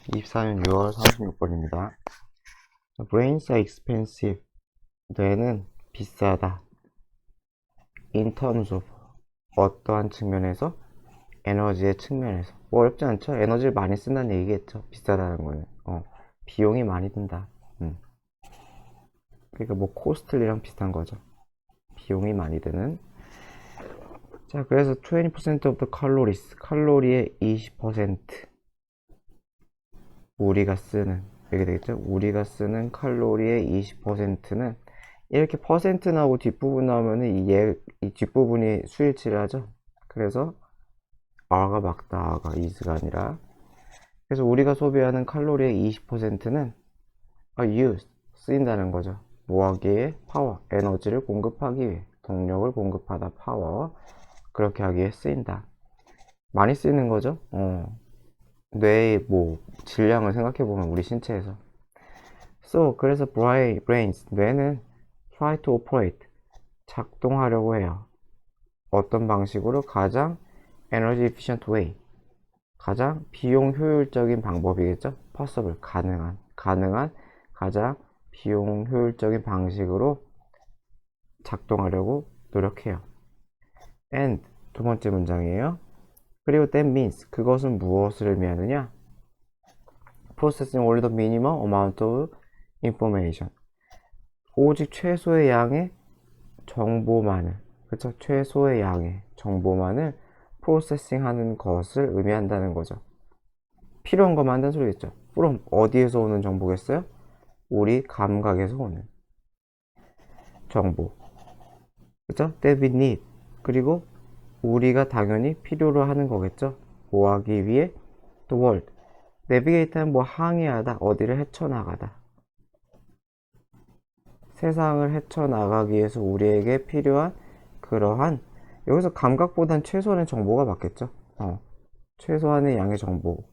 24년 6월 36번입니다. Brains are expensive. 뇌는 비싸다. In terms of. 어떠한 측면에서? 에너지의 측면에서. 뭐 어렵지 않죠? 에너지를 많이 쓴다는 얘기겠죠. 비싸다는 거는. 비용이 많이 든다. 그러니까 뭐 코스틀리랑 비슷한 거죠. 비용이 많이 드는. 자, 그래서 20% of the calories. 칼로리의 20%. 우리가 쓰는, 이렇게 되겠죠? 우리가 쓰는 칼로리의 20%는 이렇게 퍼센트 나오고 뒷부분 나오면은 이 뒷부분이 수일치를 하죠. 그래서 R가 막다, R가 is가 아니라. 그래서 우리가 소비하는 칼로리의 20%는 used, 쓰인다는 거죠. 뭐 하기 위해? 파워, 에너지를 공급하기 위해, 동력을 공급하다, 파워. 그렇게 하기 위해 쓰인다. 많이 쓰이는 거죠. 뇌의 뭐 질량을 생각해보면 우리 신체에서. 그래서 brains, 뇌는 try to operate, 작동하려고 해요. 어떤 방식으로? 가장 energy efficient way, 가장 비용 효율적인 방법이겠죠. possible, 가능한 가장 비용 효율적인 방식으로 작동하려고 노력해요. and, 두 번째 문장이에요. 그리고 that means, 그것은 무엇을 의미하느냐? processing only the minimum amount of information, 오직 최소의 양의 정보만을, 그쵸? 최소의 양의 정보만을 프로세싱 하는 것을 의미한다는 거죠. 필요한 것만 한다는 소리겠죠. 그럼 어디에서 오는 정보겠어요? 우리 감각에서 오는 정보. 그쵸? that we need. 그리고 우리가 당연히 필요로 하는 거겠죠. 뭐 하기 위해? the world. 내비게이터는 뭐 항해하다, 어디를 헤쳐나가다. 세상을 헤쳐나가기 위해서 우리에게 필요한 그러한, 여기서 감각보단 최소한의 정보가 맞겠죠. 최소한의 양의 정보.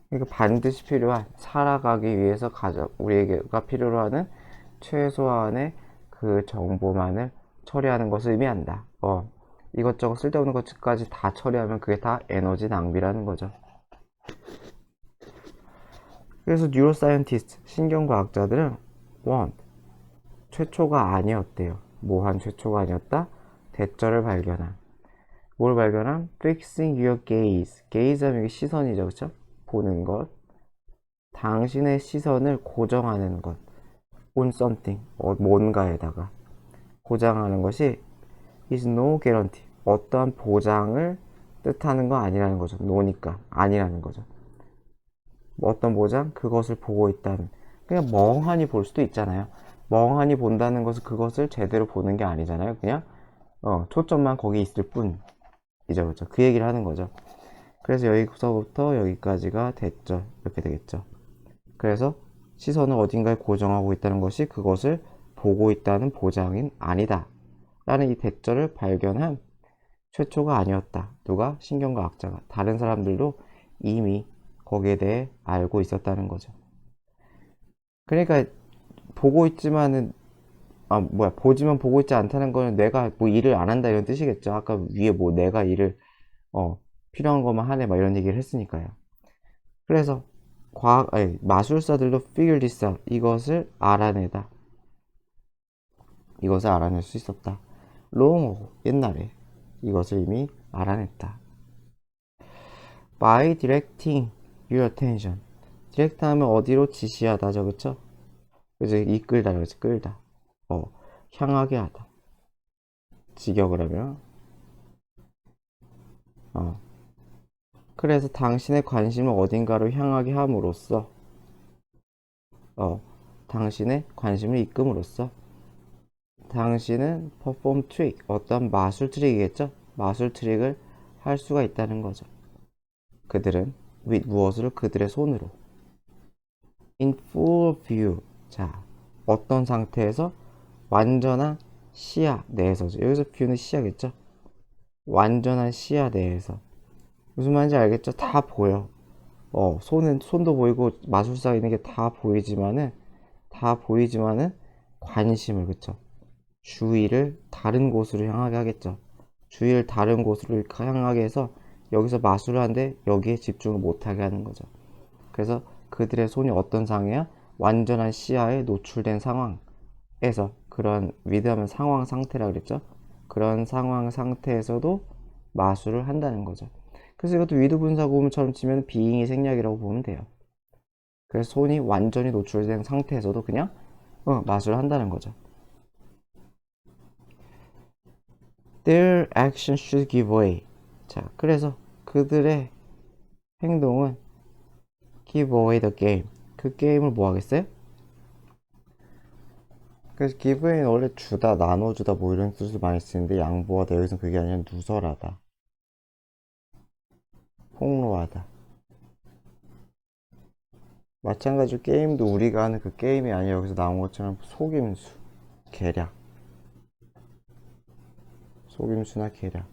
그러니까 반드시 필요한, 살아가기 위해서 우리에게가 필요로 하는 최소한의 그 정보만을 처리하는 것을 의미한다. 이것저것 쓸데없는 것까지 다 처리하면 그게 다 에너지 낭비라는 거죠. 그래서 뉴로사이언티스트, 신경과학자들은 최초가 아니었대요. 뭐한 최초가 아니었다? 대절을 발견한. 뭘 발견한? Fixing your gaze. gaze 하면 이게 시선이죠, 그쵸? 보는 것. 당신의 시선을 고정하는 것. on something. 뭔가에다가. 고정하는 것이 is no guarantee. 어떠한 보장을 뜻하는 거 아니라는 거죠. no니까. 아니라는 거죠. 어떤 보장? 그것을 보고 있다는. 그냥 멍하니 볼 수도 있잖아요. 멍하니 본다는 것은 그것을 제대로 보는 게 아니잖아요. 그냥 초점만 거기 있을 뿐이죠. 그렇죠? 그 얘기를 하는 거죠. 그래서 여기서부터 여기까지가 대절 이렇게 되겠죠. 그래서 시선을 어딘가에 고정하고 있다는 것이 그것을 보고 있다는 보장은 아니다 라는 이 대절을 발견한 최초가 아니었다. 누가? 신경과학자가. 다른 사람들도 이미 거기에 대해 알고 있었다는 거죠. 그러니까 보고 있지만은 보지만 보고 있지 않다는 거는 내가 뭐 일을 안 한다 이런 뜻이겠죠. 아까 위에 뭐 내가 일을 필요한 것만 하네 막 이런 얘기를 했으니까요. 그래서 마술사들도 figure this out, 이것을 알아내다. 이것을 알아낼 수 있었다. long ago, 옛날에 이것을 이미 알아냈다. by directing your attention. 디렉트 하면 어디로? 지시하다죠, 그쵸? 그래서 이끌다 그러지, 끌다. 향하게 하다. 직역을 하면 그래서 당신의 관심을 어딘가로 향하게 함으로써 당신의 관심을 이끌음으로써 당신은 perform trick, 어떤 마술 트릭이겠죠? 마술 트릭을 할 수가 있다는 거죠. 그들은 with 무엇으로? 그들의 손으로. in full view. 자, 어떤 상태에서? 완전한 시야 내에서죠. 여기서 view는 시야겠죠? 완전한 시야 내에서. 무슨 말인지 알겠죠? 다 보여. 손도 보이고 마술사 있는 게 다 보이지만은 관심을, 그쵸? 주의를 다른 곳으로 향하게 하겠죠. 주의를 다른 곳으로 향하게 해서 여기서 마술을 하는데 여기에 집중을 못하게 하는 거죠. 그래서 그들의 손이 어떤 상태야? 완전한 시야에 노출된 상황에서, 그런 위대한 상황 상태라 그랬죠. 그런 상황 상태에서도 마술을 한다는 거죠. 그래서 이것도 위드 분사 구문처럼 치면 비잉의 생략이라고 보면 돼요. 그래서 손이 완전히 노출된 상태에서도 그냥 마술을 한다는 거죠. Their action should give away. 자, 그래서 그들의 행동은 give away the game. 그 게임을 뭐 하겠어요? 그래서 give away는 원래 주다, 나눠주다 뭐 이런 뜻을 많이 쓰는데 양보하다, 여기서 그게 아니라 누설하다, 폭로하다. 마찬가지로 게임도 우리가 하는 그 게임이 아니라 여기서 나온 것처럼 속임수, 계략, 속임수나 계략.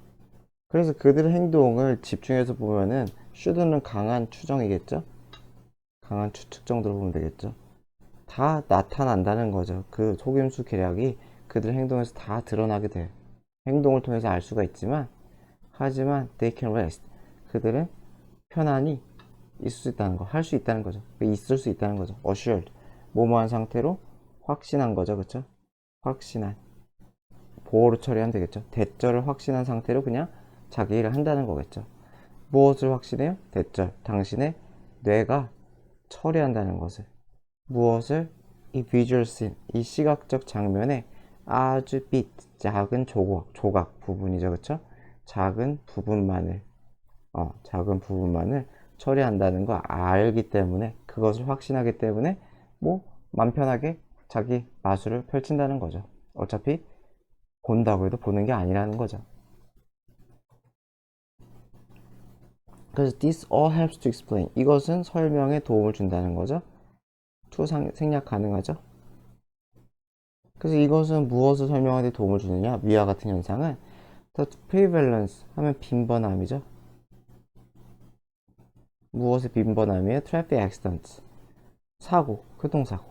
그래서 그들의 행동을 집중해서 보면은 should는 강한 추정이겠죠? 강한 추측 정도로 보면 되겠죠? 다 나타난다는 거죠. 그 속임수 계략이 그들의 행동에서 다 드러나게 돼요. 행동을 통해서 알 수가 있지만, 하지만 they can rest. 그들은 편안히 있을 수 있다는 거, 할 수 있다는 거죠. 있을 수 있다는 거죠. assured. 뭐뭐한 상태로 확신한 거죠. 그쵸? 확신한. 보호로 처리하면 되겠죠. 대절을 확신한 상태로 그냥 자기 일을 한다는 거겠죠. 무엇을 확신해요? 대절. 당신의 뇌가 처리한다는 것을. 무엇을? 이 visual scene, 이 시각적 장면에 아주 작은 조각 부분이죠. 그쵸? 작은 부분만을 처리한다는 거 알기 때문에, 그것을 확신하기 때문에 뭐 맘 편하게 자기 마술을 펼친다는 거죠. 어차피 본다고 해도 보는 게 아니라는 거죠. 그래서 this all helps to explain. 이것은 설명에 도움을 준다는 거죠. to 생략 가능하죠. 그래서 이것은 무엇을 설명하는 데 도움을 주느냐? 위와 같은 현상은 the prevalence 하면 빈번함이죠. 무엇의 빈번함이에요? traffic accidents. 사고, 교통사고.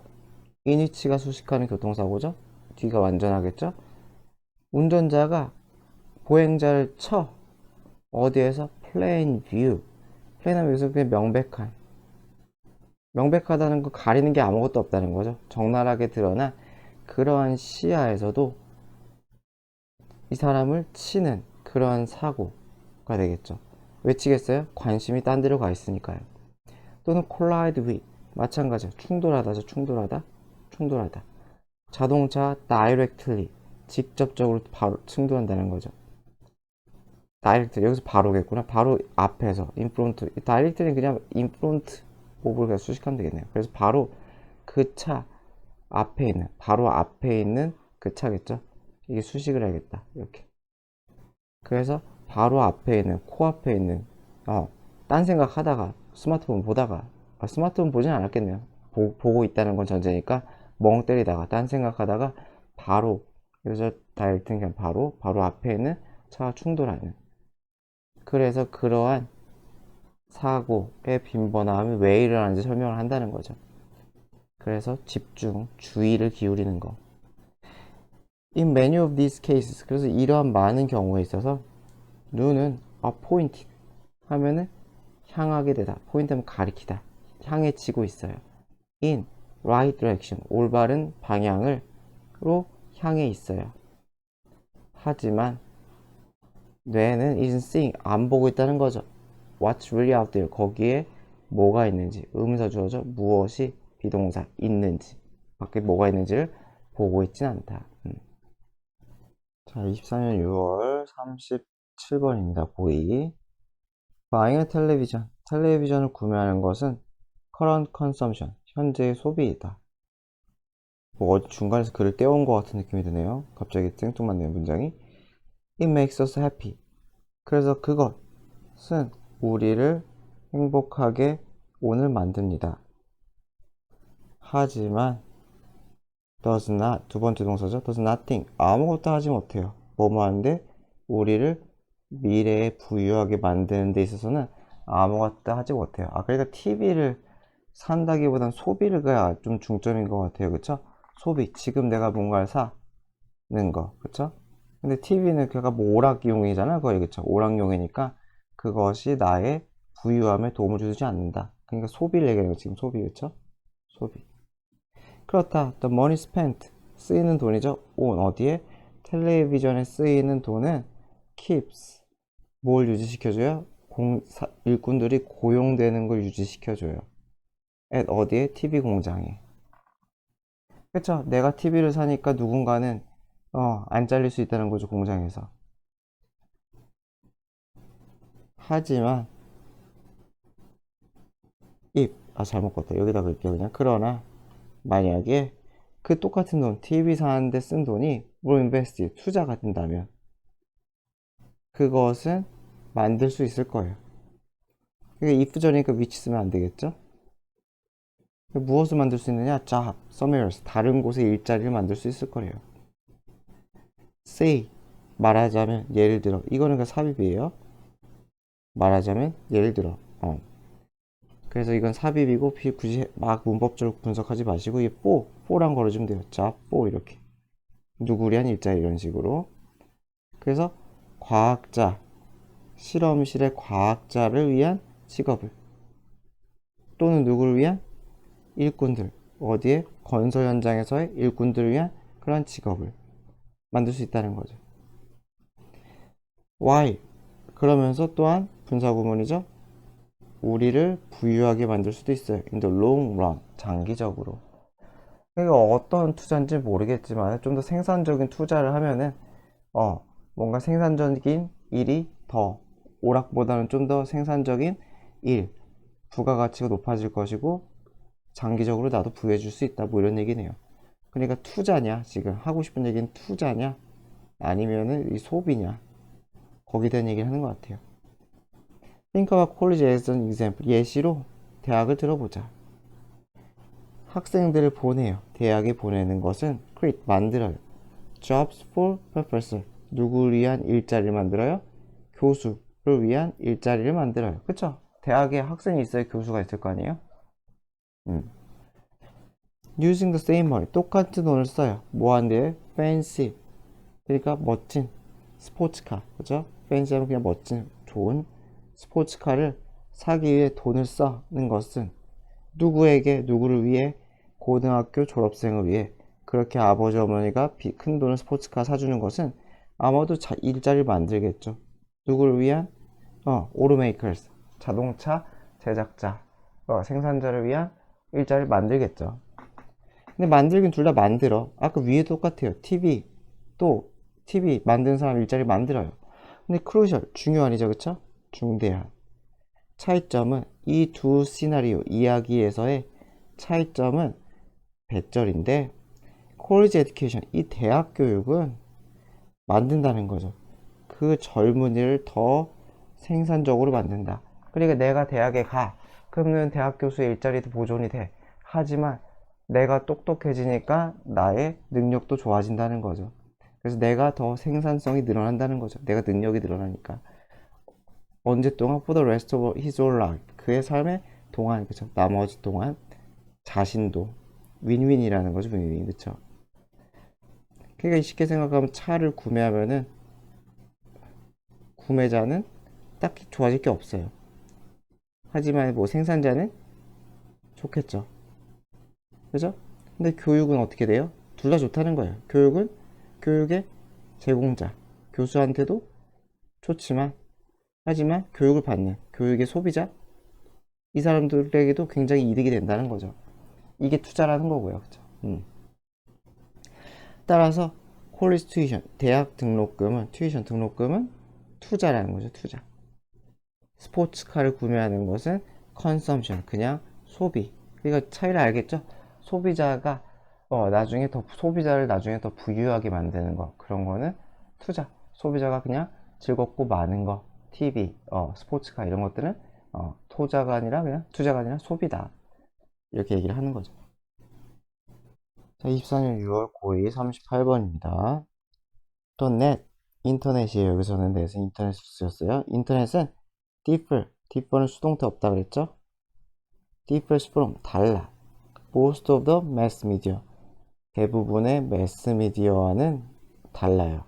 인위치가 수식하는 교통사고죠. 뒤가 완전하겠죠. 운전자가 보행자를 쳐. 어디에서? plain view. plain하면 여기서 그냥 명백하다는 거, 가리는 게 아무것도 없다는 거죠. 적나라하게 드러난 그러한 시야에서도 이 사람을 치는 그러한 사고가 되겠죠. 왜 치겠어요? 관심이 딴 데로 가 있으니까요. 또는 collide with, 마찬가지로 충돌하다죠. 충돌하다. 자동차 directly, 직접적으로 바로 충돌한다는 거죠. 다이렉트, 여기서 바로겠구나. 바로 앞에서 in front. 다이렉트는 그냥 in front of를 그냥 수식하면 되겠네요. 그래서 바로 그 차 앞에 있는, 바로 앞에 있는 그 차겠죠. 이게 수식을 해야겠다. 이렇게. 그래서 바로 앞에 있는, 코앞에 있는, 딴 생각하다가 스마트폰 보다가, 스마트폰 보진 않았겠네요. 보고 있다는 건 전제니까 멍 때리다가 딴 생각하다가 바로, 그래서 다이렉트는 그냥 바로 앞에 있는 차와 충돌하는. 그래서 그러한 사고의 빈번함이 왜 일어나는지 설명을 한다는 거죠. 그래서 집중, 주의를 기울이는 거. In many of these cases, 그래서 이러한 많은 경우에 있어서 눈은 pointed 하면은 향하게 되다. 포인트 하면 가리키다. 향해 치고 있어요. In right direction, 올바른 방향으로 향해 있어요. 하지만 뇌는 isn't seeing, 안 보고 있다는 거죠. What's really out there, 거기에 뭐가 있는지, 의문사 주어죠. 무엇이 비동사 있는지, 밖에 뭐가 있는지를 보고 있진 않다. 자, 24년 6월 37번입니다. 고2. Buying a television, 텔레비전을 구매하는 것은 current consumption, 현재의 소비이다. 뭐 어디 중간에서 글을 떼온 것 같은 느낌이 드네요. 갑자기 생뚱맞네요, 문장이. It makes us happy. 그래서 그것은 우리를 행복하게 오늘 만듭니다. 하지만 does not, 두 번째 동사죠. does nothing, 아무것도 하지 못해요. 뭐뭐 하는데 우리를 미래에 부유하게 만드는 데 있어서는 아무것도 하지 못해요. 그러니까 TV를 산다기보단 소비가 좀 중점인 것 같아요. 그쵸? 소비, 지금 내가 뭔가를 사는 거, 그쵸? 근데 TV는 걔가 뭐 오락용이잖아, 거의. 그쵸? 오락용이니까 그것이 나의 부유함에 도움을 주지 않는다. 그러니까 소비를 얘기하는 거 지금 소비 그쵸? 소비. 그렇다. The money spent 쓰이는 돈이죠. on 어디에? 텔레비전에 쓰이는 돈은 keeps 뭘 유지시켜줘요? 일꾼들이 고용되는 걸 유지시켜줘요. at 어디에? TV 공장에. 그쵸? 내가 TV를 사니까 누군가는 안 잘릴 수 있다는 거죠, 공장에서. 하지만 잘못 껐다. 여기다 그럴게요, 그냥. 그러나 만약에 그 똑같은 돈, TV 사는데 쓴 돈이 뭘 인베스트, 투자가 된다면 그것은 만들 수 있을 거예요. 그게 if전이니까 which 쓰면 안 되겠죠? 무엇을 만들 수 있느냐? job, somewhere else, 다른 곳에 일자리를 만들 수 있을 거래요. say, 말하자면, 예를 들어, 이거는 그 삽입이에요. 말하자면, 예를 들어, 그래서 이건 삽입이고, 굳이 막 문법적으로 분석하지 마시고, 이 for란 걸어주면 돼요. job, for, 이렇게. 누구를 위한 일자리, 이런 식으로. 그래서, 과학자, 실험실의 과학자를 위한 직업을, 또는 누구를 위한 일꾼들, 어디에? 건설 현장에서의 일꾼들을 위한 그런 직업을 만들 수 있다는 거죠. Why? 그러면서 또한 분사구문이죠. 우리를 부유하게 만들 수도 있어요. In the long run. 장기적으로. 그러니까 어떤 투자인지 모르겠지만 좀 더 생산적인 투자를 하면은 뭔가 생산적인 일이 더 오락보다는 좀 더 생산적인 일, 부가가치가 높아질 것이고 장기적으로 나도 부유해질 수 있다. 뭐 이런 얘기네요. 그러니까 투자냐? 지금 하고 싶은 얘기는 투자냐? 아니면은 이 소비냐? 거기에 대한 얘기를 하는 것 같아요. Think about college as an example. 예시로 대학을 들어보자. 학생들을 보내요. 대학에 보내는 것은 create, 만들어요. Jobs for professor. 누구를 위한 일자리를 만들어요? 교수를 위한 일자리를 만들어요. 그쵸? 대학에 학생이 있어야 교수가 있을 거 아니에요? Using the same money. 똑같은 돈을 써요. 뭐 한대요? Fancy. 그러니까 멋진 스포츠카. 그죠? fancy 하면 그냥 멋진, 좋은 스포츠카를 사기 위해 돈을 쓰는 것은 누구에게, 누구를 위해? 고등학교 졸업생을 위해. 그렇게 아버지 어머니가 큰 돈을 스포츠카 사주는 것은 아마도 일자리를 만들겠죠. 누구를 위한? 오토메이커스, 자동차 제작자, 생산자를 위한 일자리를 만들겠죠. 근데 만들긴 둘 다 만들어. 아까 위에 똑같아요. TV 또 TV 만드는 사람 일자리 만들어요. 근데 크루셜 중요한이죠, 그쵸? 중대한 차이점은 이 두 시나리오 이야기에서의 차이점은 배절인데, 콜리지 에듀케이션 이 대학 교육은 만든다는 거죠. 그 젊은이를 더 생산적으로 만든다. 그러니까 내가 대학에 가. 그러면 대학 교수의 일자리도 보존이 돼. 하지만 내가 똑똑해지니까 나의 능력도 좋아진다는 거죠. 그래서 내가 더 생산성이 늘어난다는 거죠. 내가 능력이 늘어나니까. 언제 동안? For the rest of his whole life. 그의 삶의 동안, 그쵸? 나머지 동안 자신도 윈윈이라는 거죠. 윈윈, 그쵸? 그러니까 쉽게 생각하면 차를 구매하면은 구매자는 딱히 좋아질 게 없어요. 하지만 뭐 생산자는 좋겠죠. 그죠? 근데 교육은 어떻게 돼요? 둘 다 좋다는 거예요. 교육은 교육의 제공자, 교수한테도 좋지만, 하지만 교육을 받는 교육의 소비자, 이 사람들에게도 굉장히 이득이 된다는 거죠. 이게 투자라는 거고요. 그죠? 따라서 콜리지 튜이션, 대학 등록금은, 튜이션 등록금은 투자라는 거죠. 투자. 스포츠카를 구매하는 것은 컨섬션, 그냥 소비. 그러니까 차이를 알겠죠? 소비자가 나중에 더 소비자를 나중에 더 부유하게 만드는 거, 그런 거는 투자. 소비자가 그냥 즐겁고 많은 거, TV, 스포츠카 이런 것들은 투자가 아니라 그냥 투자가 아니라 소비다. 이렇게 얘기를 하는 거죠. 자, 24년 6월 고2 38번입니다. 또 net, 인터넷이에요. 여기서는 내서 인터넷을 쓰였어요. 인터넷은 differ는 수동태 없다 그랬죠? differs from, 달라. most of the mass media, 대부분의 매스 미디어와는 달라요.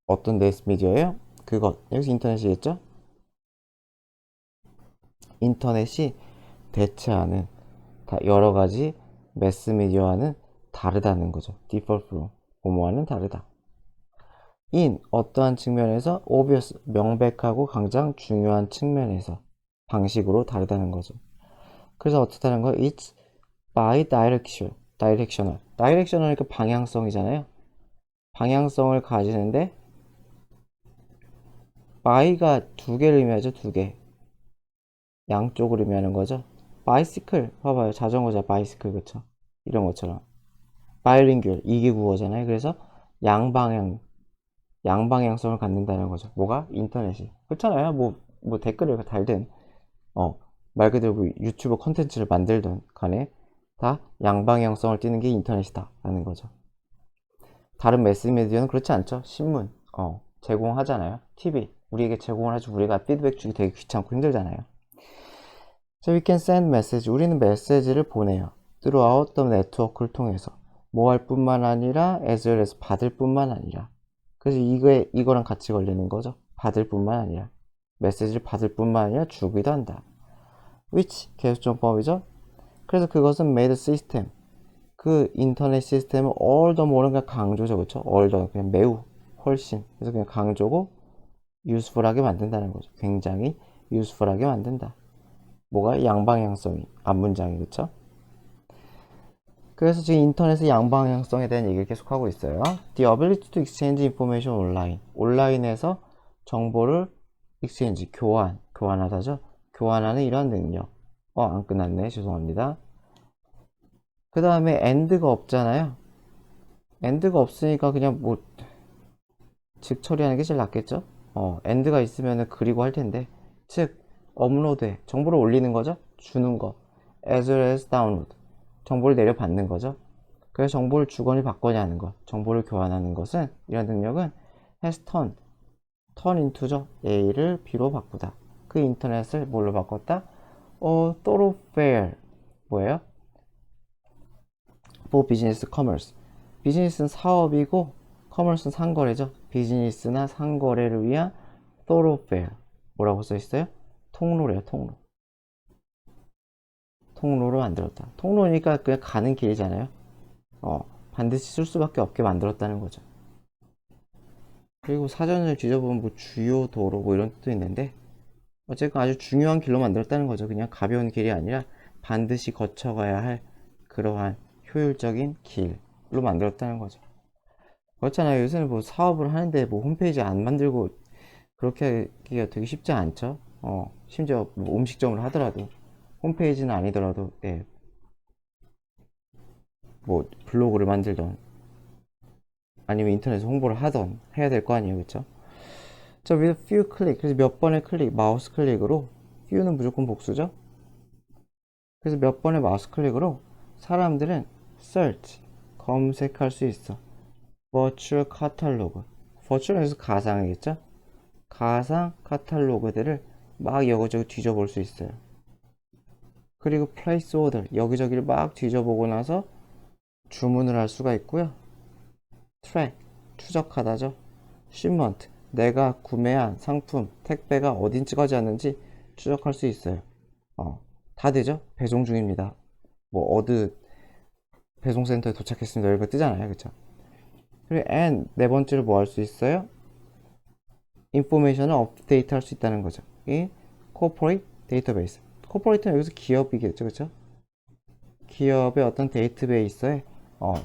어떤 매스 미디어예요? 그것, 여기서 인터넷이겠죠? 인터넷이 대체하는 여러 가지 매스미디어와는 다르다는 거죠. differ from, 뭐뭐와는 다르다. in, 어떠한 측면에서 obvious, 명백하고 가장 중요한 측면에서, 방식으로 다르다는 거죠. 그래서 어떻다는 거예요? It's by directional. directional이니까 방향성이잖아요. 방향성을 가지는데 by가 두 개를 의미하죠. 두 개. 양쪽을 의미하는 거죠. bicycle 봐봐요. 자전거자 bicycle, 그쵸? 이런 것처럼 bilingual, 이게 국어잖아요. 그래서 양방향성을 갖는다는 거죠. 뭐가? 인터넷이. 그렇잖아요. 뭐 댓글을 달든 말 그대로 뭐 유튜브 컨텐츠를 만들든 간에 다 양방향성을 띠는 게 인터넷이다 라는 거죠. 다른 매스미디어는 그렇지 않죠. 신문 제공하잖아요. TV 우리에게 제공을 하죠. 우리가 피드백 주기 되게 귀찮고 힘들잖아요. So we can send message. 우리는 메시지를 보내요. throughout the network를 통해서. 뭐 할 뿐만 아니라 as well as 받을 뿐만 아니라. 그래서 이거랑 같이 걸리는 거죠. 받을 뿐만 아니라. 메시지를 받을 뿐만 아니라 주기도 한다. which 계수정법이죠. 그래서 그것은 made system. 그 인터넷 시스템을 all the more는 그냥 강조죠. 그쵸? all the 그냥 매우 훨씬. 그래서 그냥 강조고 useful하게 만든다는 거죠. 굉장히 useful하게 만든다. 뭐가? 양방향성이 앞문장이. 그쵸? 그래서 지금 인터넷의 양방향성에 대한 얘기를 계속하고 있어요. The ability to exchange information online. 온라인에서 정보를 exchange, 교환하다죠. 교환하는 이런 능력. 안 끝났네. 죄송합니다. 그 다음에 and가 없잖아요. and가 없으니까 그냥 즉 처리하는 게 제일 낫겠죠. and가 있으면 그리고 할 텐데, 즉 업로드해 정보를 올리는 거죠. 주는 거. as well as download 정보를 내려받는 거죠. 그래서 정보를 주거니 받거니 하는 것, 정보를 교환하는 것은, 이런 능력은 has turn into죠. A를 B로 바꾸다. 그 인터넷을 뭘로 바꿨다? thoroughfare 뭐예요? for business commerce. 비즈니스는 사업이고 커머스는 상거래죠. 비즈니스나 상거래를 위한 thoroughfare 뭐라고 써 있어요? 통로래요. 통로로 만들었다. 통로니까 그냥 가는 길이잖아요. 반드시 쓸 수밖에 없게 만들었다는 거죠. 그리고 사전을 뒤져보면 주요 도로 이런 뜻도 있는데, 어쨌든 아주 중요한 길로 만들었다는 거죠. 그냥 가벼운 길이 아니라 반드시 거쳐가야 할 그러한 효율적인 길로 만들었다는 거죠. 그렇잖아요. 요새는 사업을 하는데 홈페이지 안 만들고 그렇게 하기가 되게 쉽지 않죠. 심지어 음식점을 하더라도 홈페이지는 아니더라도 블로그를 만들던 아니면 인터넷에 홍보를 하던 해야 될 거 아니에요. 그쵸? 자, with few click. 그래서 몇 번의 클릭, 마우스 클릭으로, few는 무조건 복수죠. 그래서 몇 번의 마우스 클릭으로 사람들은 search, 검색할 수 있어. virtual 카탈로그. virtual에서 가상이겠죠? 가상 카탈로그들을 막 여기저기 뒤져볼 수 있어요. 그리고 place order, 여기저기를 막 뒤져보고 나서 주문을 할 수가 있고요. track, 추적하다죠. shipment, 내가 구매한 상품, 택배가 어딘지 않는지 추적할 수 있어요. 다 되죠? 배송 중입니다. 어느 배송센터에 도착했습니다. 이런 거 뜨잖아요. 그쵸? 그리고 and, 네 번째로 뭐 할 수 있어요? 인포메이션을 업데이트 할 수 있다는 거죠. 이 corporate database. corporate는 여기서 기업이겠죠. 그쵸? 기업의 어떤 데이터베이스에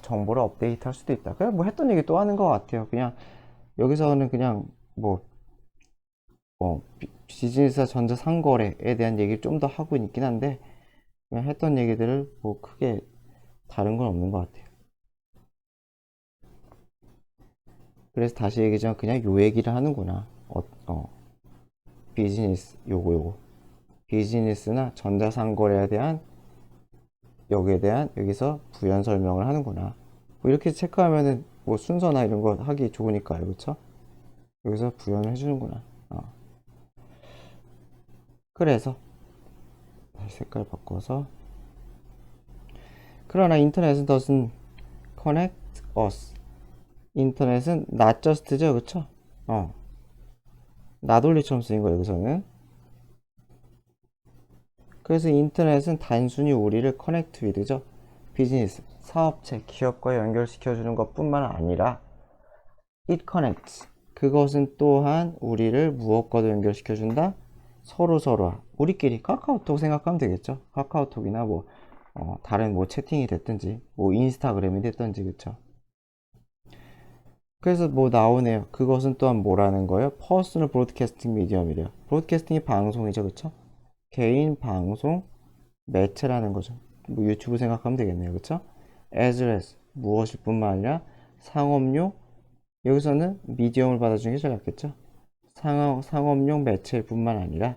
정보를 업데이트 할 수도 있다. 그냥 했던 얘기 또 하는 것 같아요. 그냥 여기서는 그냥 비즈니스와 전자상거래에 대한 얘기를 좀 더 하고 있긴 한데, 그냥 했던 얘기들을 크게 다른 건 없는 것 같아요. 그래서 다시 얘기하자면 그냥 요 얘기를 하는구나. 비즈니스 요거 비즈니스나 전자상거래에 대한 여기에 대한 여기서 부연 설명을 하는구나. 이렇게 체크하면은 순서나 이런 거 하기 좋으니까요. 그쵸? 여기서 부연을 해주는구나. 그래서 색깔 바꿔서, 그러나 인터넷은 doesn't connect us. 인터넷은 not just죠. 그쵸? not only처럼 쓰인 거 여기서는 그래서 인터넷은 단순히 우리를 커넥트 위드죠. 비즈니스, 사업체, 기업과 연결시켜주는 것뿐만 아니라 it connects. 그것은 또한 우리를 무엇과도 연결시켜준다? 서로서로와. 우리끼리 카카오톡 생각하면 되겠죠. 카카오톡이나 뭐 다른 뭐 채팅이 됐든지 뭐 인스타그램이 됐든지 그쵸. 그래서 뭐 나오네요. 그것은 또한 뭐라는 거예요? 퍼스널 브로드캐스팅 미디엄이래요. 브로드캐스팅이 방송이죠, 그쵸? 개인 방송 매체라는 거죠. 뭐 유튜브 생각하면 되겠네요, 그쵸? as well as 무엇일 뿐만 아니라 상업용, 여기서는 미디엄을 받아주는 게 제일 낫겠죠? 상업용 매체일 뿐만 아니라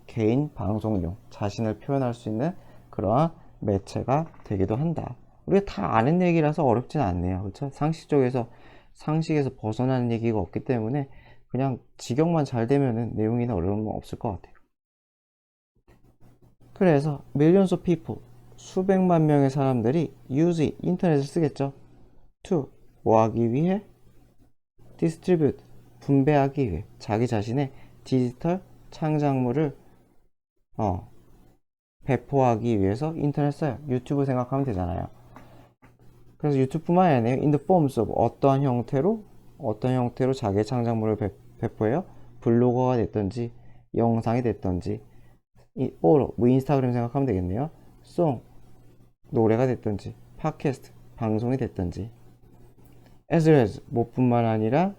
개인 방송용, 자신을 표현할 수 있는 그러한 매체가 되기도 한다. 우리가 다 아는 얘기라서 어렵진 않네요. 그렇죠? 상식에서 벗어나는 얘기가 없기 때문에 그냥 직역만 잘 되면은 내용이나 어려움은 없을 것 같아요. 그래서 millions of people, 수백만 명의 사람들이 use 인터넷을 쓰겠죠. to 뭐 하기 위해? distribute 분배하기 위해 자기 자신의 디지털 창작물을 배포하기 위해서 인터넷 써요. 유튜브 생각하면 되잖아요. 그래서 유튜브뿐만 아니라 in the forms of 어떤 형태로 자기의 창작물을 배포해요. 블로거가 됐든지 영상이 됐든지 뭐 인스타그램 생각하면 되겠네요. 송 노래가 됐든지 팟캐스트 방송이 됐든지 as well as 뭐뿐만 아니라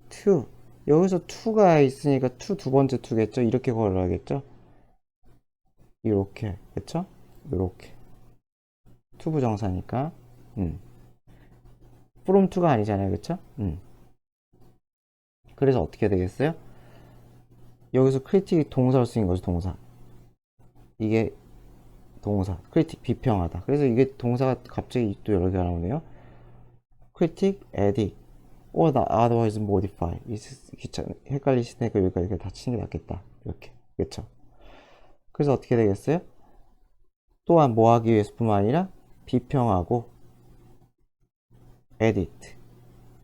to 여기서 to가 있으니까 to 두 번째 to겠죠. 이렇게 걸어야겠죠. 이렇게 그쵸? 이렇게 to 부정사니까 from to가 아니잖아요. 그쵸? 그래서 어떻게 되겠어요? 여기서 크리틱이 동사로 쓰인 거죠. 동사. 이게 동사. 크리틱 비평하다. 그래서 이게 동사가 갑자기 또 여러 개가 나오네요. 크리틱, edit, or otherwise modify. 헷갈리시니까 여기까지 다 치는 게 낫겠다. 이렇게. 그쵸? 그래서 어떻게 되겠어요? 또한 뭐 하기 위해서뿐만 아니라 비평하고 edit,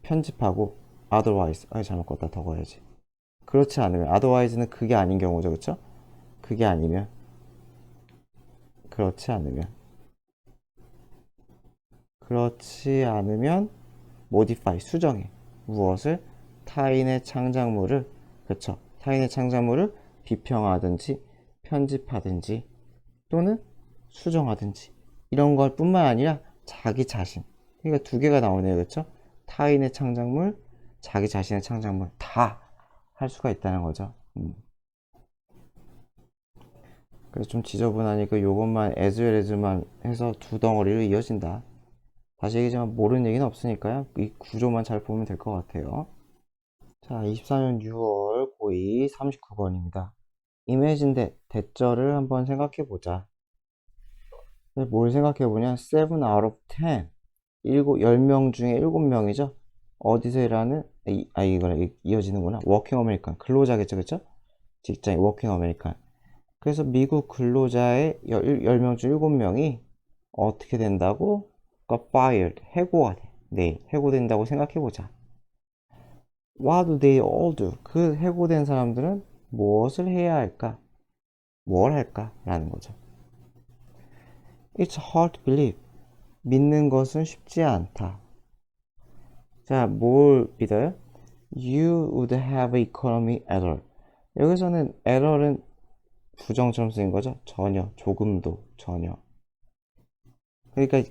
편집하고 otherwise. 잘못 껐다. 더 거야지. 그렇지 않으면 otherwise는 그게 아닌 경우죠. 그쵸? 그게 아니면 그렇지 않으면 modify 수정해 무엇을 타인의 창작물을 그쵸 타인의 창작물을 비평하든지 편집하든지 또는 수정하든지 이런 걸 뿐만 아니라 자기 자신 그러니까 두 개가 나오네요 그쵸 타인의 창작물 자기 자신의 창작물 다 할 수가 있다는 거죠 그래서 좀 지저분하니까 요것만 as well as만 해서 두 덩어리로 이어진다 다시 얘기하지만 모르는 얘기는 없으니까요. 이 구조만 잘 보면 될 것 같아요. 자, 24년 6월 고2 39번입니다. imagine that 대절을 한번 생각해 보자. 뭘 생각해 보냐? 7 out of 10. 10명 중에 7명이죠. 어디서 일하는 이거는 이어지는구나. 워킹 아메리칸. 근로자겠죠. 그쵸? 직장인 워킹 아메리칸. 그래서 미국 근로자의 10명 중 7명이 어떻게 된다고? got fired. 해고가 돼. 내일 해고된다고 생각해보자. What do they all do? 그 해고된 사람들은 무엇을 해야 할까? 뭘 할까? 라는 거죠. It's hard to believe. 믿는 것은 쉽지 않다. 자, 뭘 믿어요? You would have economy error. 여기서는 error은 부정처럼 쓰인 거죠. 전혀, 조금도, 전혀. 그러니까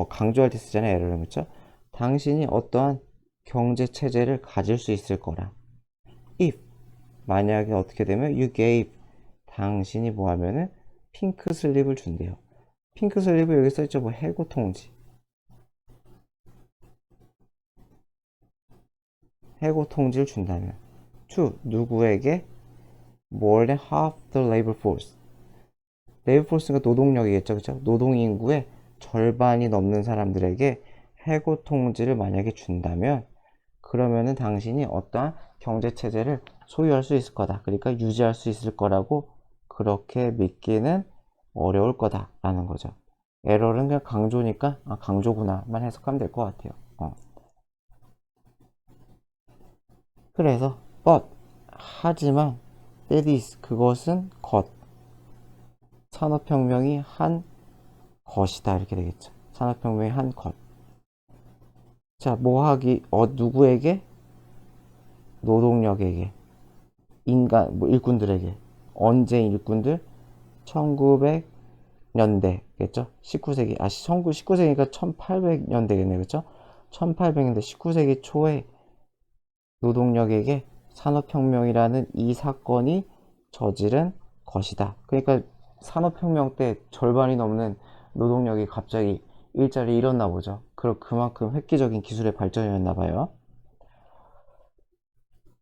강조할 때 쓰잖아요. error은 그렇죠? 당신이 어떠한 경제 체제를 가질 수 있을 거라. if 만약에 어떻게 되면 you gave 당신이 뭐 하면은 핑크 슬립을 준대요. 핑크 슬립을 여기 써있죠. 뭐 해고 통지. 해고 통지를 준다면 to 누구에게 more than half the labor force. labor force가 노동력이겠죠. 그죠? 노동 인구의 절반이 넘는 사람들에게 해고 통지를 만약에 준다면 그러면은 당신이 어떠한 경제 체제를 소유할 수 있을 거다. 그러니까 유지할 수 있을 거라고 그렇게 믿기는 어려울 거다라는 거죠. 에러는 그냥 강조니까 강조구나만 해석하면 될 것 같아요. 그래서 but 하지만 that is 그것은 것 산업혁명이 한 것이다 이렇게 되겠죠. 산업혁명이 한 것. 자, 뭐 하기 누구에게? 노동력에게, 인간 뭐 일꾼들에게. 언제 일꾼들? 1900년대겠죠. 19세기 19세기니까 1800년대겠네, 그렇죠? 1800년대 19세기 초에 노동력에게 산업혁명이라는 이 사건이 저지른 것이다. 그러니까 산업혁명 때 절반이 넘는 노동력이 갑자기 일자리 잃었나 보죠. 그만큼 획기적인 기술의 발전이었나 봐요.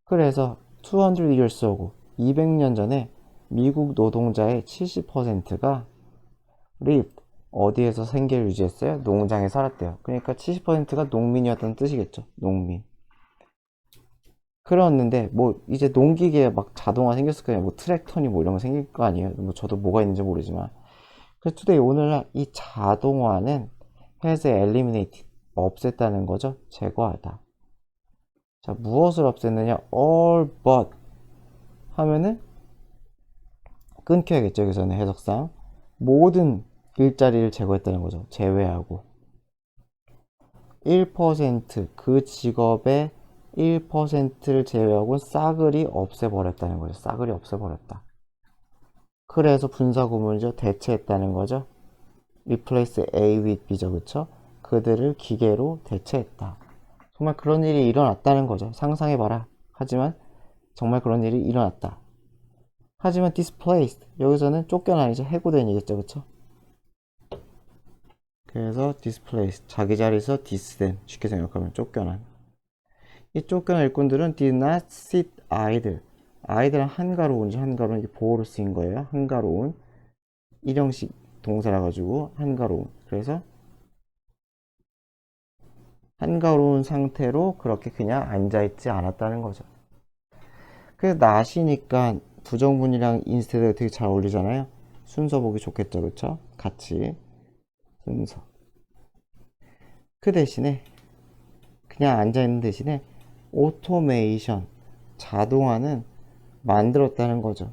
그래서 200 years ago, 200년 전에 미국 노동자의 70%가 lived, 어디에서 생계를 유지했어요? 농장에 살았대요. 그러니까 70%가 농민이었다는 뜻이겠죠. 농민. 그랬는데 뭐 이제 농기계에 막 자동화 생겼을 거예요. 뭐 트랙터니 뭐 이런 거 생길 거 아니에요. 뭐 저도 뭐가 있는지 모르지만. 그래서 투데이 오늘날 이 자동화는 has eliminated, 없앴다는 거죠. 제거하다. 자, 무엇을 없앴느냐? all but 하면은 끊겨야겠죠. 여기서는 해석상 모든 일자리를 제거했다는 거죠. 제외하고 1%그 직업의 1%를 제외하고 싸그리 없애버렸다는 거죠. 싸그리 없애버렸다. 그래서 분사구문이죠. 대체했다는 거죠. replace A with B죠. 그쵸? 그들을 기계로 대체했다. 정말 그런 일이 일어났다는 거죠. 상상해봐라. 하지만 정말 그런 일이 일어났다. 하지만 displaced, 여기서는 쫓겨나니죠. 해고된이겠죠. 그쵸? 그래서 displaced, 자기 자리에서 dis된, 쉽게 생각하면 쫓겨난. 이 쫓겨난 일꾼들은 did not sit idle. idle은 한가로운지, 한가로운, 이게 보호로 쓰인 거예요. 한가로운, 일형식 동사라 가지고 한가로운. 그래서 한가로운 상태로 그렇게 그냥 앉아있지 않았다는 거죠. 그래서 not이니까 부정문이랑 instead가 되게 잘 어울리잖아요. 순서 보기 좋겠죠. 그쵸? 같이 순서. 그 대신에 그냥 앉아있는 대신에 오토메이션, 자동화는 만들었다는 거죠.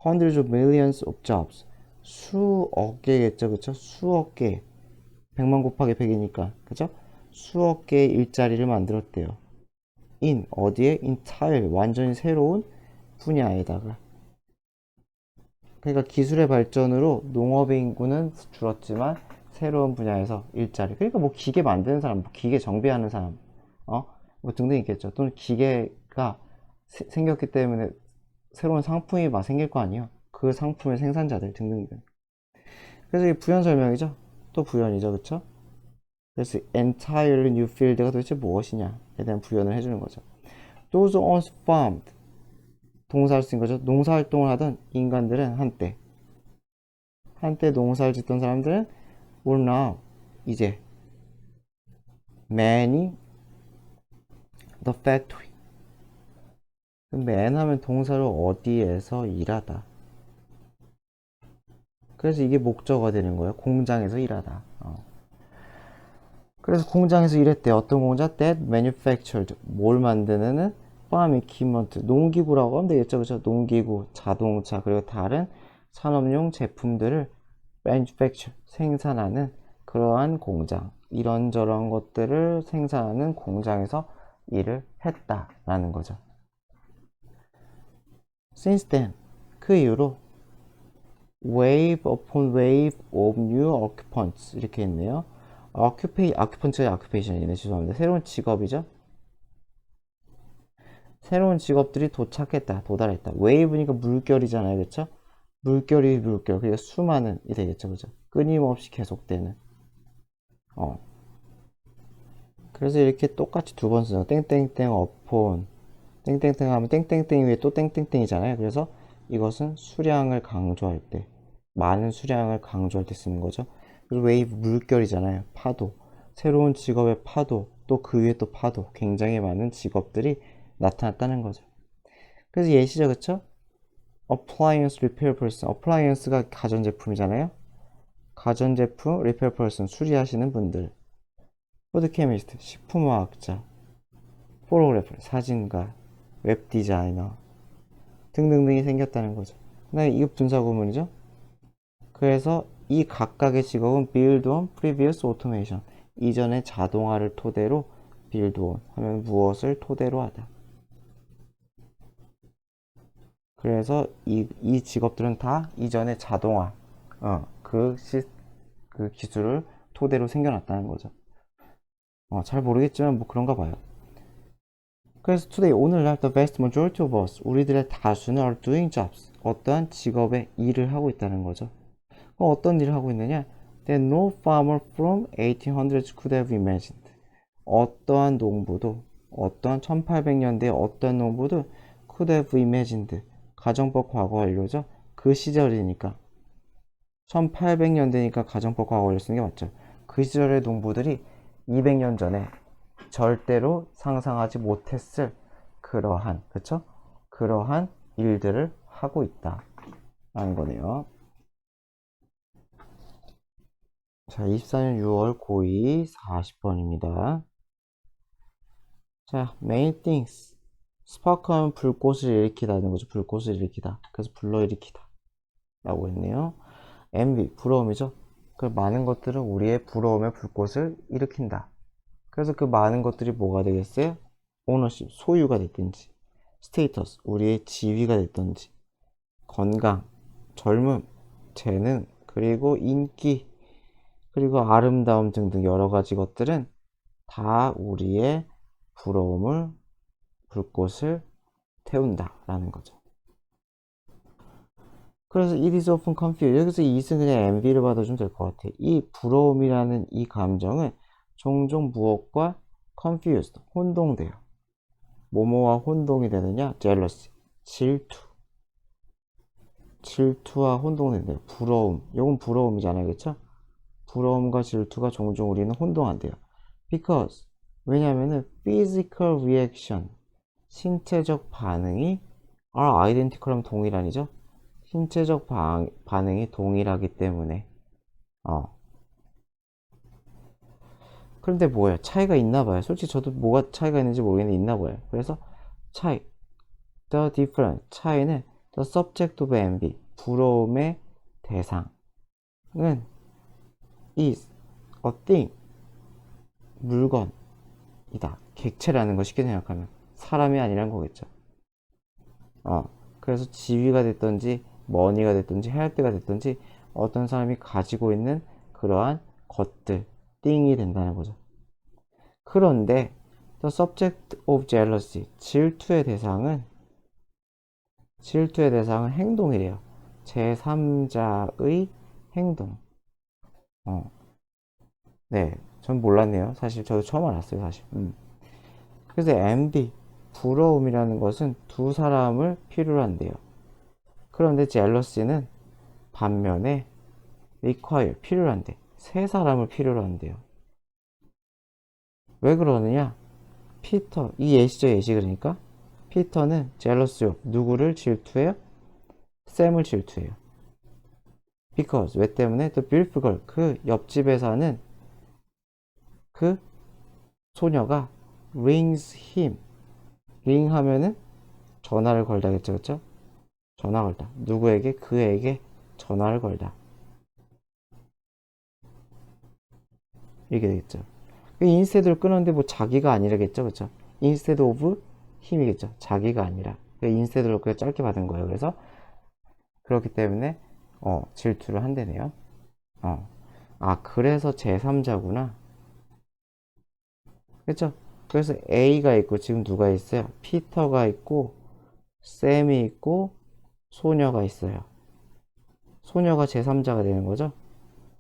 Hundreds of millions of jobs, 수억 개겠죠. 그쵸? 수억 개, 100만 곱하기 100이니까 그쵸? 수억 개의 일자리를 만들었대요. in, 어디에? entire, 완전히 새로운 분야에다가. 그러니까 기술의 발전으로 농업의 인구는 줄었지만 새로운 분야에서 일자리, 그러니까 뭐 기계 만드는 사람, 뭐 기계 정비하는 사람, 뭐 등등 있겠죠. 또는 기계가 생겼기 때문에 새로운 상품이 막 생길 거 아니에요. 그 상품의 생산자들 등등등. 그래서 이게 부연 설명이죠. 또 부연이죠. 그쵸? 그래서 entirely new field가 도대체 무엇이냐에 대한 부연을 해주는 거죠. Those once farmed, 동사를 쓴 거죠. 농사활동을 하던 인간들은 한때 농사를 짓던 사람들은 were now, 이제 manning the factory. man 하면 동사로 어디에서 일하다. 그래서 이게 목적어가 되는 거예요. 공장에서 일하다. 그래서 공장에서 일했대. 어떤 공장? That manufactured, 뭘 만드는? farm equipment, 농기구라고 하면 되겠죠. 그렇죠? 농기구, 자동차, 그리고 다른 산업용 제품들을 manufacture, 생산하는 그러한 공장, 이런저런 것들을 생산하는 공장에서 일을 했다라는 거죠. Since then, 그 이후로 wave upon wave of new occupants, 이렇게 있네요. occupants가 occupation이네. 죄송합니다. 새로운 직업이죠. 새로운 직업들이 도달했다. wave니까 물결이잖아요. 그쵸? 물결이 물결. 그러니까 수많은이 되겠죠. 그죠? 끊임없이 계속되는. 그래서 이렇게 똑같이 두 번 쓰죠. 땡땡땡 upon. 땡땡땡 하면 땡땡땡 위에 또 땡땡땡이잖아요. 그래서 이것은 수량을 강조할 때, 많은 수량을 강조할 때 쓰는 거죠. 그리고 웨이브, 물결이잖아요. 파도, 새로운 직업의 파도, 또 그 위에 또 파도, 굉장히 많은 직업들이 나타났다는 거죠. 그래서 예시죠. 그쵸? appliance repair person, appliance가 가전제품이잖아요. 가전제품 repair person, 수리하시는 분들. food chemist, 식품화학자. 포토그래퍼, 사진가, 웹 디자이너 등등등이 생겼다는 거죠. 그다음에 이급 분사 구문이죠. 그래서 이 각각의 직업은 build on previous automation. 이전의 자동화를 토대로 build on 하면 무엇을 토대로 하다. 그래서 이 직업들은 다 이전의 자동화, 그 기술을 토대로 생겨났다는 거죠. 잘 모르겠지만 뭐 그런가 봐요. 그래서 today 오늘날 the vast majority of us 우리들의 다수는 are doing jobs 어떠한 직업의 일을 하고 있다는 거죠. 어떤 일을 하고 있느냐? That no farmer from 1800s could have imagined. 어떠한 농부도 어떠한 1800년대의 어떠한 농부도 could have imagined. 가정법 과거 완료죠. 그 시절이니까 1800년대니까 가정법 과거 완료 쓰는 게 맞죠. 그 시절의 농부들이 200년 전에 절대로 상상하지 못했을 그러한 그쵸? 그러한 일들을 하고 있다 라는 거네요. 자, 24년 6월 고2 40번입니다. 자, main things. 스파크하면 불꽃을 일으키다는 거죠. 불꽃을 일으키다. 그래서 불러일으키다. 라고 했네요. envy, 부러움이죠. 그 많은 것들은 우리의 부러움의 불꽃을 일으킨다. 그래서 그 많은 것들이 뭐가 되겠어요? ownership, 소유가 됐든지, status, 우리의 지위가 됐든지, 건강, 젊음, 재능, 그리고 인기, 그리고 아름다움 등등 여러 가지 것들은 다 우리의 부러움을, 불꽃을 태운다 라는 거죠. 그래서 it is often confused. 여기서 it은 그냥 envy를 받아주면 될 것 같아. 이 부러움이라는 이 감정은 종종 무엇과 confused, 혼동돼요. 뭐뭐와 혼동이 되느냐? jealousy, 질투. 질투와 혼동된대요. 부러움. 이건 부러움이잖아요. 그쵸? 부러움과 질투가 종종 우리는 혼동한대요. Because 왜냐하면은 physical reaction 신체적 반응이 are identical 하면 동일한이죠. 신체적 반응이 동일하기 때문에 그런데 뭐예요? 차이가 있나 봐요. 솔직히 저도 뭐가 차이가 있는지 모르겠는데 있나 봐요. 그래서 차이 the difference 차이는 the subject of envy 부러움의 대상은 is a thing 물건이다. 객체라는 거 쉽게 생각하면 사람이 아니란 거겠죠. 그래서 지위가 됐든지 머니가 됐든지 헬스가 됐든지 어떤 사람이 가지고 있는 그러한 것들 띵이 된다는 거죠. 그런데 the subject of jealousy 질투의 대상은 행동이래요. 제3자의 행동. 네, 전 몰랐네요. 사실 저도 처음 알았어요, 사실. 그래서 envy, 부러움이라는 것은 두 사람을 필요로 한대요. 그런데 jealousy는 반면에 require, 필요로 한대. 세 사람을 필요로 한대요. 왜 그러느냐? 피터, 이 예시죠, 예시 그러니까. 피터는 jealous of, 누구를 질투해요? 샘을 질투해요. Because, 왜 때문에? The beautiful girl, 그 옆집에 사는 그 소녀가 rings him. ring 하면은 전화를 걸다겠죠, 그쵸? 전화 걸다. 누구에게? 그에게 전화를 걸다. 이렇게 되겠죠. 인스테드로 끊었는데 뭐 자기가 아니라겠죠, 그쵸? instead of him이겠죠. 자기가 아니라. 인스테드로 그냥 짧게 받은 거예요. 그래서 그렇기 때문에 질투를 한대네요. 그래서 제3자구나. 그쵸? 그래서 A가 있고 지금 누가 있어요? 피터가 있고 샘이 있고 소녀가 있어요. 소녀가 제3자가 되는 거죠.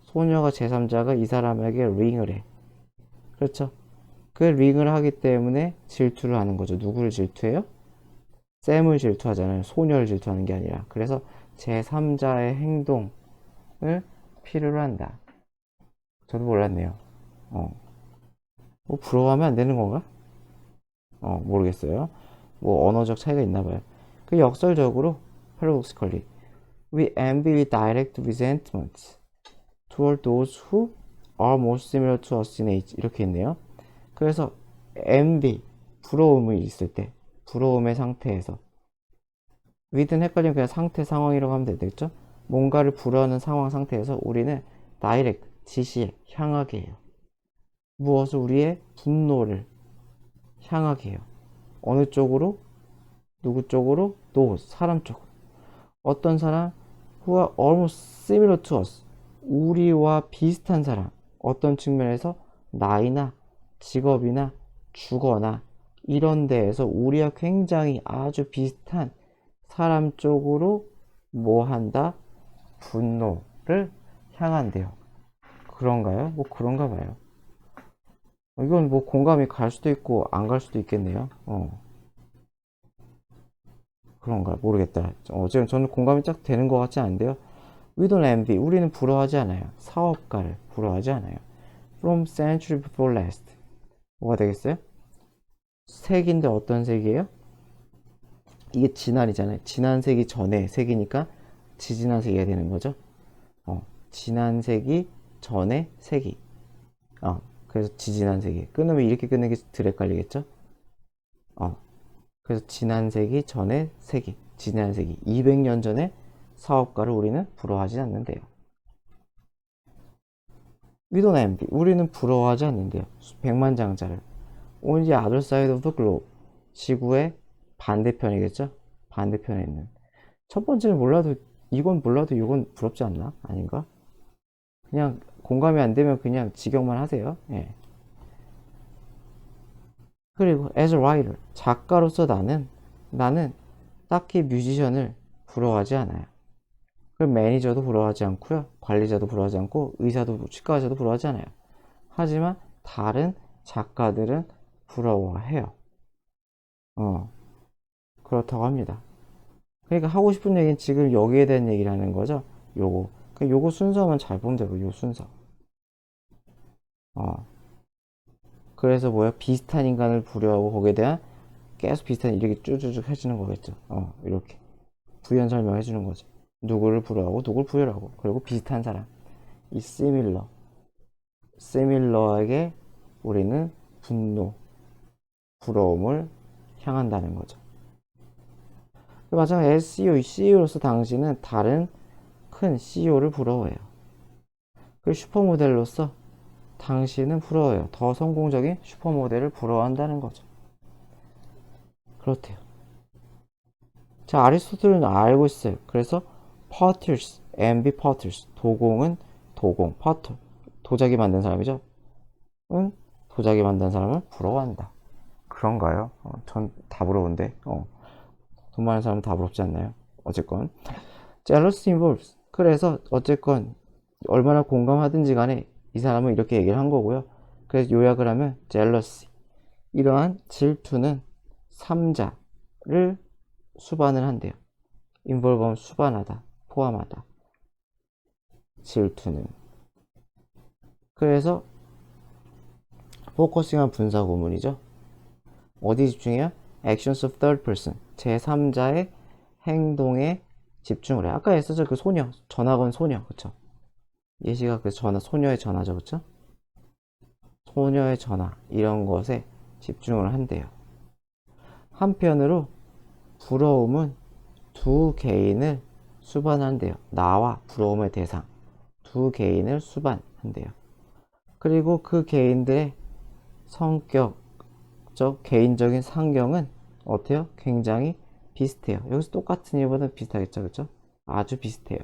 소녀가 제3자가 이 사람에게 링을 해. 그렇죠? 그 링을 하기 때문에 질투를 하는 거죠. 누구를 질투해요? 샘을 질투하잖아요. 소녀를 질투하는 게 아니라. 그래서 제3자의 행동을 필요로 한다. 저도 몰랐네요. 뭐 부러워하면 안 되는 건가? 모르겠어요. 뭐 언어적 차이가 있나 봐요. 그 역설적으로 paradoxically we envy with direct resentment toward those who are most similar to us in age 이렇게 있네요. 그래서 envy 부러움이 있을 때 부러움의 상태에서 with는 헷갈리면 그냥 상태 상황이라고 하면 되겠죠? 뭔가를 불허하는 상황 상태에서 우리는 다이렉트, 지시에 향하게 해요. 무엇을 우리의 분노를 향하게 해요. 어느 쪽으로? 누구 쪽으로? those, 사람 쪽으로. 어떤 사람? who are almost similar to us. 우리와 비슷한 사람. 어떤 측면에서? 나이나 직업이나 주거나 이런 데에서 우리와 굉장히 아주 비슷한 사람 쪽으로 뭐 한다? 분노를 향한대요. 그런가요? 뭐 그런가 봐요. 이건 뭐 공감이 갈 수도 있고 안 갈 수도 있겠네요. 그런가 모르겠다. 지금 저는 공감이 쫙 되는 것 같지 않은데요. We don't envy. 우리는 부러워하지 않아요. 사업가를 부러워하지 않아요. From century before last. 뭐가 되겠어요? 색인데 어떤 색이에요? 이게 지난이잖아요. 지난 색이 전에 색이니까 지지난 색이 되는 거죠. 지난 색이 전에 색이. 그래서 지지난 색이. 끊으면 이렇게 끊는 게 덜 헷갈리겠죠? 그래서 지난 색이 전에 색이. 지난 색이. 200년 전에 사업가를 우리는 부러워하지 않는데요. We don't envy. 우리는 부러워하지 않는데요. 백만장자를. On the other side of the globe. 지구의 반대편이겠죠? 반대편에 있는. 첫 번째는 몰라도, 이건 몰라도 이건 부럽지 않나? 아닌가? 그냥 공감이 안 되면 그냥 직역만 하세요. 예. 그리고 as a writer, 작가로서 나는 딱히 뮤지션을 부러워하지 않아요. 그럼 매니저도 부러워하지 않고요. 관리자도 부러워하지 않고 의사도 치과 의사도 부러워하지 않아요. 하지만 다른 작가들은 부러워해요. 그렇다고 합니다. 그러니까 하고 싶은 얘기는 지금 여기에 대한 얘기를 하는 거죠. 요거. 그러니까 요거 순서만 잘 보면 되고 요 순서. 그래서 뭐야? 비슷한 인간을 부려하고 거기에 대한 계속 비슷한 이렇게 쭈쭈쭉 해주는 거겠죠. 이렇게 부연 설명해 주는 거죠. 누구를 부러하고 누구를 부여하고 그리고 비슷한 사람. 이 similar에게 우리는 분노, 부러움을 향한다는 거죠. 마찬가지로 CEO, CEO로서 당신은 다른 큰 CEO를 부러워해요. 그리고 슈퍼모델로서 당신은 부러워요. 더 성공적인 슈퍼모델을 부러워한다는 거죠. 그렇대요. 자, 아리스토텔은 알고 있어요. 그래서 potters, envy potters. 도공은 도공, potter. 도자기 만든 사람이죠. 은 도자기 만든 사람을 부러워한다. 그런가요? 전 다 부러운데. 돈 많은 사람은 다 부럽지 않나요? 어쨌건. jealousy involves. 그래서 어쨌건 얼마나 공감하든지 간에 이 사람은 이렇게 얘기를 한 거고요. 그래서 요약을 하면 jealousy. 이러한 질투는 3자를 수반을 한대요. involve하면 수반하다, 포함하다. 질투는. 그래서 포커싱한 분사 구문이죠. 어디 집중해요? actions of third person. 제3자의 행동에 집중을 해. 아까 했었죠. 그 소녀. 전학원 소녀. 그쵸? 예시가 그 소녀의 전화죠. 그쵸? 소녀의 전화. 이런 것에 집중을 한대요. 한편으로 부러움은 두 개인을 수반한대요. 나와 부러움의 대상. 두 개인을 수반한대요. 그리고 그 개인들의 성격적, 개인적인 상경은 어때요? 굉장히 비슷해요. 여기서 똑같은 이보다 비슷하겠죠, 그쵸? 아주 비슷해요.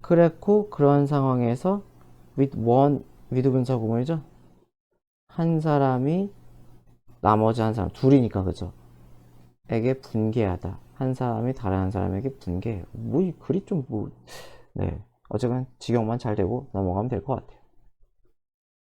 그랬고, 그런 상황에서 with 분사 구문이죠? 한 사람이 나머지 한 사람, 둘이니까, 그죠? 에게 분개하다. 한 사람이 다른 한 사람에게 분개해요. 뭐, 이 글이 좀 뭐, 네. 어쨌든 직역만 잘 되고 넘어가면 될 것 같아요.